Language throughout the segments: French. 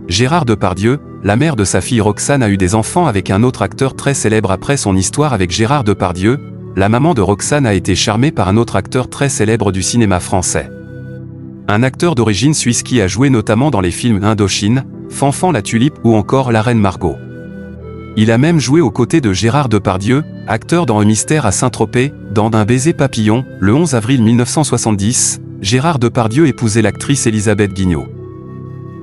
Gérard Depardieu, la mère de sa fille Roxane a eu des enfants avec un autre acteur très célèbre après son histoire avec Gérard Depardieu. La maman de Roxane a été charmée par un autre acteur très célèbre du cinéma français. Un acteur d'origine suisse qui a joué notamment dans les films Indochine, Fanfan la Tulipe ou encore La Reine Margot. Il a même joué aux côtés de Gérard Depardieu, acteur dans Un mystère à Saint-Tropez, dans Un baiser papillon, le 11 avril 1970, Gérard Depardieu épousait l'actrice Elisabeth Guignot.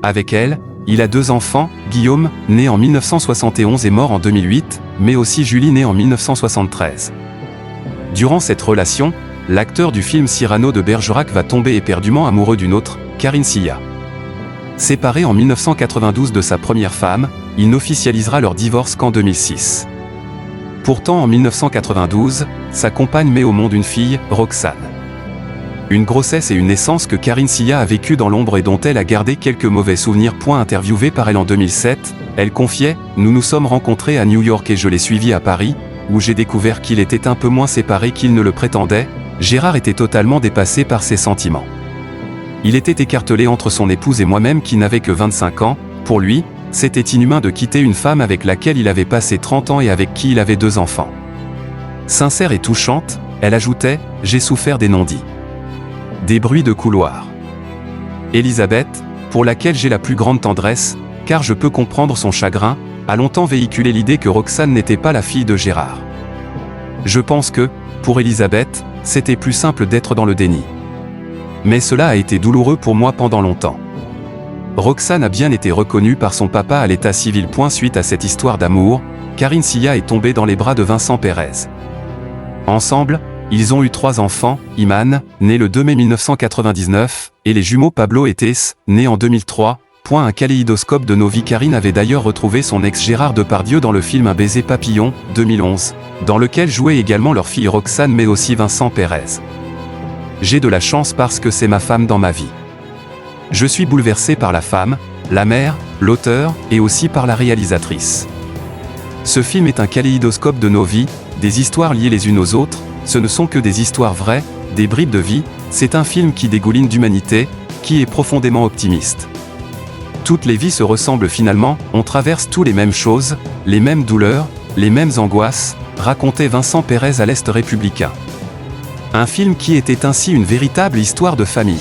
Avec elle, il a 2 enfants, Guillaume, né en 1971 et mort en 2008, mais aussi Julie née en 1973. Durant cette relation, l'acteur du film Cyrano de Bergerac va tomber éperdument amoureux d'une autre, Karine Silla. Séparé en 1992 de sa première femme, il n'officialisera leur divorce qu'en 2006. Pourtant en 1992, sa compagne met au monde une fille, Roxane. Une grossesse et une naissance que Karine Silla a vécue dans l'ombre et dont elle a gardé quelques mauvais souvenirs. Interviewée par elle en 2007, elle confiait « Nous nous sommes rencontrés à New York et je l'ai suivi à Paris, où j'ai découvert qu'il était un peu moins séparé qu'il ne le prétendait. Gérard était totalement dépassé par ses sentiments. Il était écartelé entre son épouse et moi-même qui n'avait que 25 ans. Pour lui, c'était inhumain de quitter une femme avec laquelle il avait passé 30 ans et avec qui il avait 2 enfants. » Sincère et touchante, elle ajoutait « J'ai souffert des non-dits. Des bruits de couloir. » Elisabeth, pour laquelle j'ai la plus grande tendresse, car je peux comprendre son chagrin, a longtemps véhiculé l'idée que Roxane n'était pas la fille de Gérard. Je pense que, pour Elisabeth, c'était plus simple d'être dans le déni. Mais cela a été douloureux pour moi pendant longtemps. Roxane a bien été reconnue par son papa à l'état civil. Suite à cette histoire d'amour, Karine Silla est tombée dans les bras de Vincent Pérez. Ensemble, ils ont eu 3 enfants, Iman, né le 2 mai 1999, et les jumeaux Pablo et Tess, nés en 2003. Un kaléidoscope de nos vies. Karine avait d'ailleurs retrouvé son ex Gérard Depardieu dans le film Un baiser papillon, 2011, dans lequel jouait également leur fille Roxane mais aussi Vincent Pérez. J'ai de la chance parce que c'est ma femme dans ma vie. Je suis bouleversé par la femme, la mère, l'auteur, et aussi par la réalisatrice. Ce film est un kaléidoscope de nos vies, des histoires liées les unes aux autres, ce ne sont que des histoires vraies, des bribes de vie, c'est un film qui dégouline d'humanité, qui est profondément optimiste. Toutes les vies se ressemblent finalement, on traverse tous les mêmes choses, les mêmes douleurs, les mêmes angoisses, racontait Vincent Pérez à l'Est républicain. Un film qui était ainsi une véritable histoire de famille.